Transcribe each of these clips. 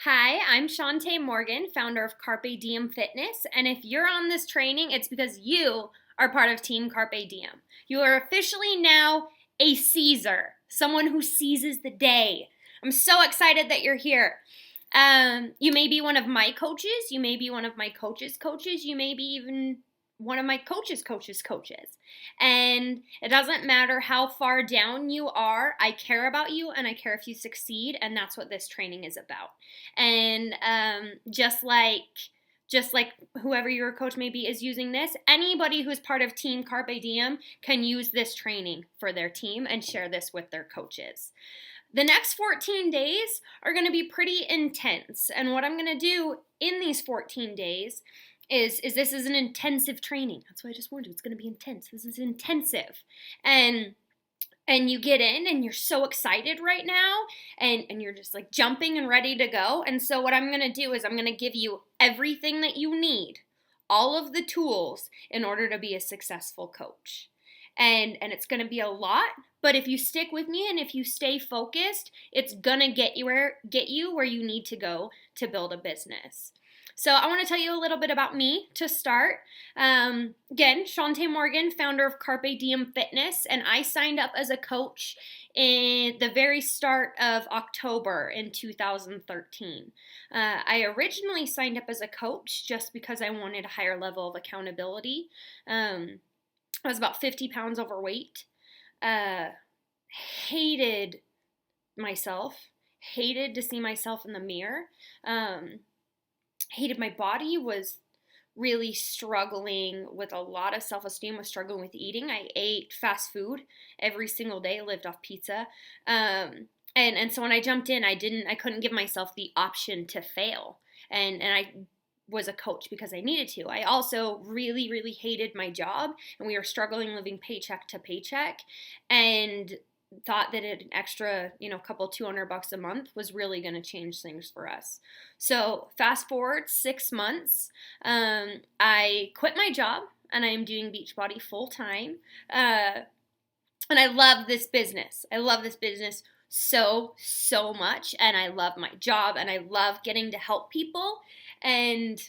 Hi, I'm Shantae Morgan, founder of Carpe Diem Fitness, and if you're on this training, it's because you are part of Team Carpe Diem. You are officially now a Caesar, someone who seizes the day. I'm so excited that you're here. You may be one of my coaches, you may be one of my coaches' coaches, you may be even one of my coaches' coaches. And it doesn't matter how far down you are, I care about you and I care if you succeed, and that's what this training is about. And just like whoever your coach may be is using this, anybody who's part of Team Carpe Diem can use this training for their team and share this with their coaches. The next 14 days are going to be pretty intense, and what I'm going to do in these 14 days is this is an intensive training. That's why I just warned you, it's going to be intense. This is intensive. And you get in and you're so excited right now and you're just like jumping and ready to go. And so what I'm going to do is I'm going to give you everything that you need, all of the tools in order to be a successful coach. And it's going to be a lot, but if you stick with me and if you stay focused, it's going to get you where you need to go to build a business. So I want to tell you a little bit about me to start. Again, Shantae Morgan, founder of Carpe Diem Fitness, and I signed up as a coach in the very start of October in 2013. I originally signed up as a coach just because I wanted a higher level of accountability. I was about 50 pounds overweight, hated myself, hated to see myself in the mirror, hated my body, was really struggling with a lot of self-esteem, was struggling with eating. I ate fast food every single day, lived off pizza. And so when I jumped in, I couldn't give myself the option to fail. And I was a coach because I needed to. I also really, really hated my job, and we were struggling living paycheck to paycheck, and thought that an extra, couple $200 a month was really going to change things for us. So fast forward 6 months, I quit my job and I am doing Beachbody full time. And I love this business. I love this business so much, and I love my job, and I love getting to help people, and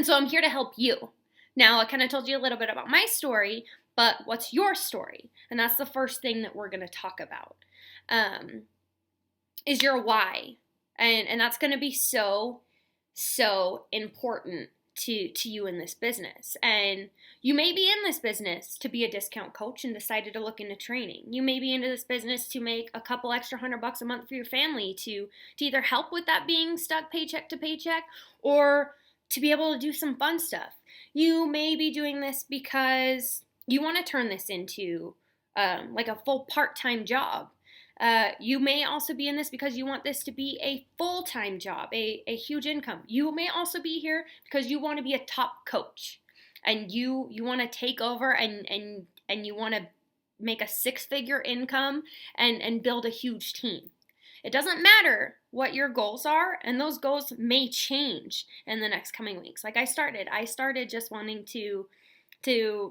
so I'm here to help you. Now, I kind of told you a little bit about my story, but what's your story? And that's the first thing that we're going to talk about, is your why. And that's going to be so important to you in this business. And you may be in this business to be a discount coach and decided to look into training. You may be into this business to make a couple extra $100 a month for your family to either help with that being stuck paycheck to paycheck, or to be able to do some fun stuff. You may be doing this because you want to turn this into like a full part-time job. You may also be in this because you want this to be a full-time job, a huge income. You may also be here because you want to be a top coach, and you want to take over and you want to make a 6-figure income and build a huge team. It doesn't matter what your goals are, and those goals may change in the next coming weeks. Like I started just wanting to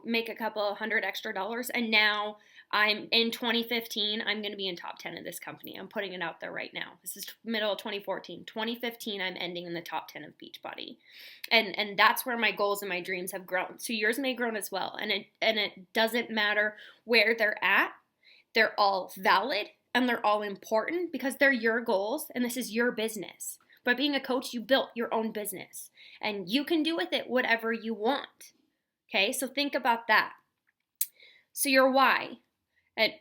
make a couple $100 extra, and now I'm in 2015, I'm going to be in top 10 of this company. I'm putting it out there right now. This is middle of 2014. 2015, I'm ending in the top 10 of Beachbody. And that's where my goals and my dreams have grown. So yours may have grown as well. And it doesn't matter where they're at. They're all valid and they're all important because they're your goals and this is your business. By being a coach, you built your own business and you can do with it whatever you want. Okay, so think about that. So your why.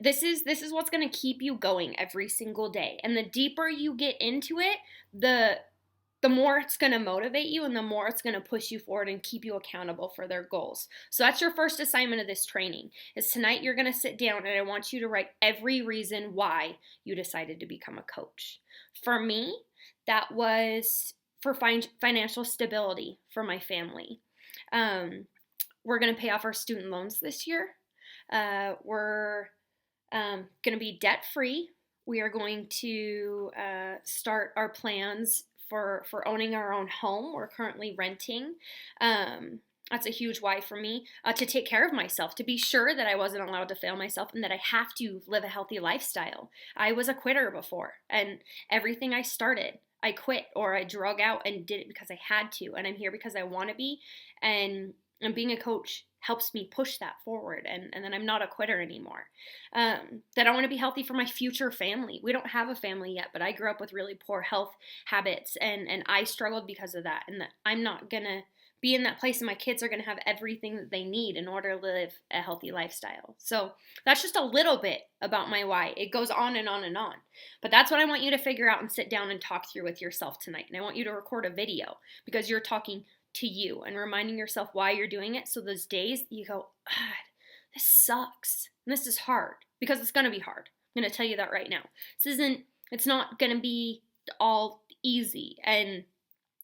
This is what's going to keep you going every single day. And the deeper you get into it, the more it's going to motivate you and the more it's going to push you forward and keep you accountable for their goals. So that's your first assignment of this training. Is tonight you're going to sit down and I want you to write every reason why you decided to become a coach. For me, that was for financial stability for my family. We're going to pay off our student loans this year. We're going to be debt-free. We are going to start our plans for owning our own home. We're currently renting. That's a huge why for me, to take care of myself, to be sure that I wasn't allowed to fail myself and that I have to live a healthy lifestyle. I was a quitter before, and everything I started, I quit or I drug out and did it because I had to, and I'm here because I want to be, and being a coach helps me push that forward, and then I'm not a quitter anymore. That I want to be healthy for my future family. We don't have a family yet, but I grew up with really poor health habits, and I struggled because of that, and that I'm not gonna be in that place, and my kids are going to have everything that they need in order to live a healthy lifestyle. So that's just a little bit about my why. It goes on and on and on. But that's what I want you to figure out and sit down and talk through with yourself tonight. And I want you to record a video because you're talking to you and reminding yourself why you're doing it. So those days you go, this sucks. And this is hard, because it's going to be hard. I'm going to tell you that right now. It's not going to be all easy, and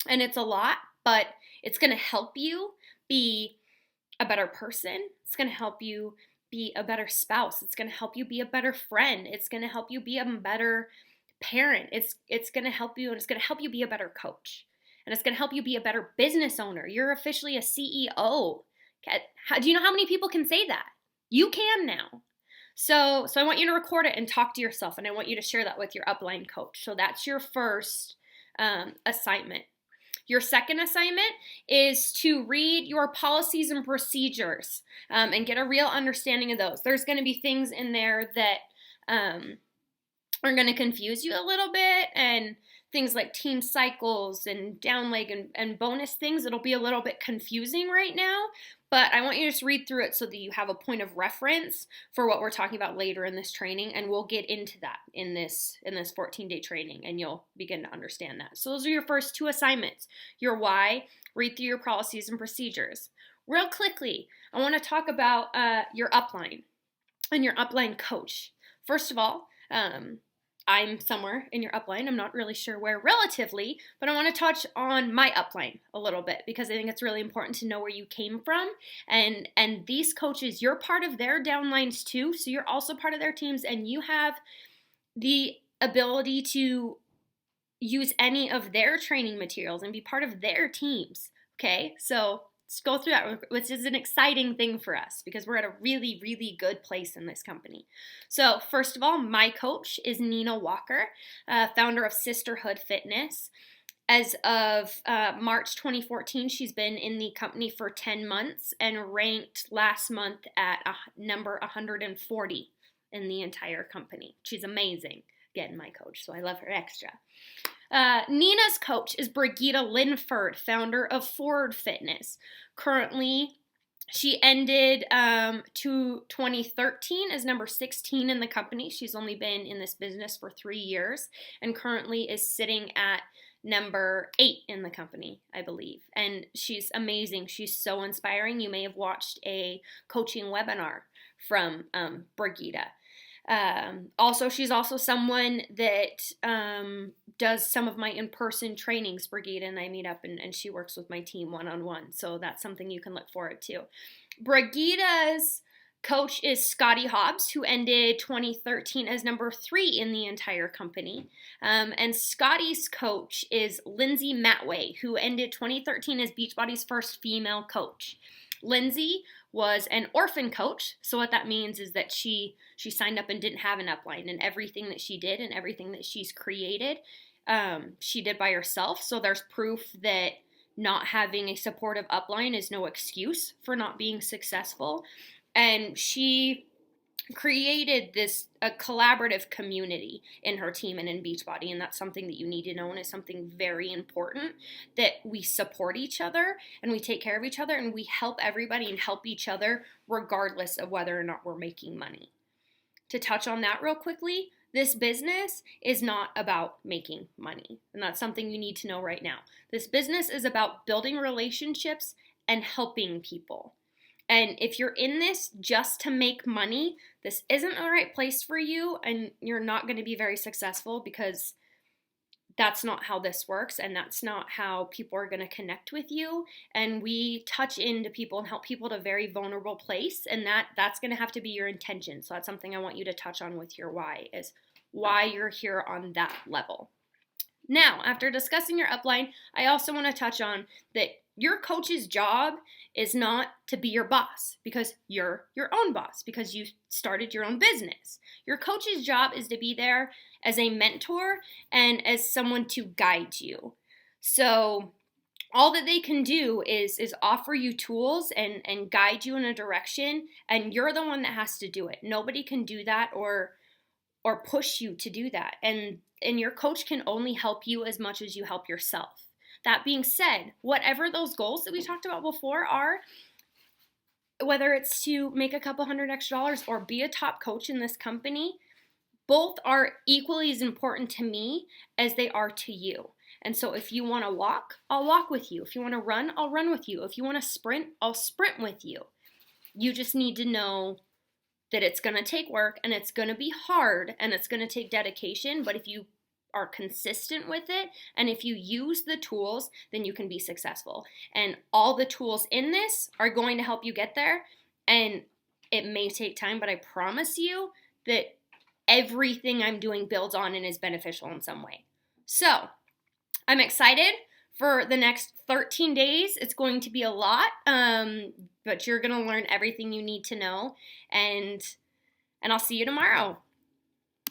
it's a lot, but it's going to help you be a better person. It's going to help you be a better spouse. It's going to help you be a better friend. It's going to help you be a better parent. It's going to help you, and it's going to help you be a better coach. And it's going to help you be a better business owner. You're officially a CEO. Do you know how many people can say that? You can now. So I want you to record it and talk to yourself, and I want you to share that with your upline coach. So that's your first assignment. Your second assignment is to read your policies and procedures and get a real understanding of those. There's going to be things in there that are going to confuse you a little bit, and things like team cycles and down leg and bonus things. It'll be a little bit confusing right now, but I want you to just read through it so that you have a point of reference for what we're talking about later in this training, and we'll get into that in this 14-day training, and you'll begin to understand that. So those are your first two assignments. Your why, read through your policies and procedures. Real quickly, I want to talk about your upline and your upline coach. First of all, I'm somewhere in your upline. I'm not really sure where relatively, but I want to touch on my upline a little bit, because I think it's really important to know where you came from. And these coaches, you're part of their downlines too, so you're also part of their teams, and you have the ability to use any of their training materials and be part of their teams, okay? So let's go through that, which is an exciting thing for us because we're at a really, really good place in this company. So first of all, my coach is Nina Walker, founder of Sisterhood Fitness. As of March 2014, she's been in the company for 10 months and ranked last month at number 140 in the entire company. She's amazing. Again, my coach, so I love her extra. Nina's coach is Brigitte Linford, founder of Forward Fitness. Currently, she ended 2013 as number 16 in the company. She's only been in this business for 3 years, and currently is sitting at number 8 in the company, I believe. And she's amazing. She's so inspiring. You may have watched a coaching webinar from Brigitte. Also, she's also someone that does some of my in-person trainings. Brigitte and I meet up, and she works with my team one-on-one, so that's something you can look forward to. Brigitte's coach is Scotty Hobbs, who ended 2013 as number 3 in the entire company, and Scotty's coach is Lindsay Matway, who ended 2013 as Beachbody's first female coach. Lindsay was an orphan coach, so what that means is that she signed up and didn't have an upline, and everything that she did and everything that she's created, she did by herself. So there's proof that not having a supportive upline is no excuse for not being successful. And she created a collaborative community in her team and in Beachbody, and that's something that you need to know, and is something very important, that we support each other and we take care of each other and we help everybody and help each other regardless of whether or not we're making money. To touch on that real quickly, this business is not about making money, and that's something you need to know right now. This business is about building relationships and helping people. And if you're in this just to make money, this isn't the right place for you, and you're not going to be very successful, because that's not how this works, and that's not how people are going to connect with you. And we touch into people and help people at a very vulnerable place, and that's going to have to be your intention. So that's something I want you to touch on with your why, is why you're here on that level. Now, after discussing your upline, I also want to touch on that your coach's job is not to be your boss, because you're your own boss, because you started your own business. Your coach's job is to be there as a mentor and as someone to guide you. So all that they can do is offer you tools and guide you in a direction, and you're the one that has to do it. Nobody can do that or push you to do that. And your coach can only help you as much as you help yourself. That being said, whatever those goals that we talked about before are, whether it's to make a couple $100 extra or be a top coach in this company, both are equally as important to me as they are to you. And so if you want to walk, I'll walk with you. If you want to run, I'll run with you. If you want to sprint, I'll sprint with you. You just need to know that it's going to take work, and it's going to be hard, and it's going to take dedication. But if you are consistent with it, and if you use the tools, then you can be successful. And all the tools in this are going to help you get there. And it may take time, but I promise you that everything I'm doing builds on and is beneficial in some way. So I'm excited for the next 13 days. It's going to be a lot, but you're going to learn everything you need to know. And I'll see you tomorrow.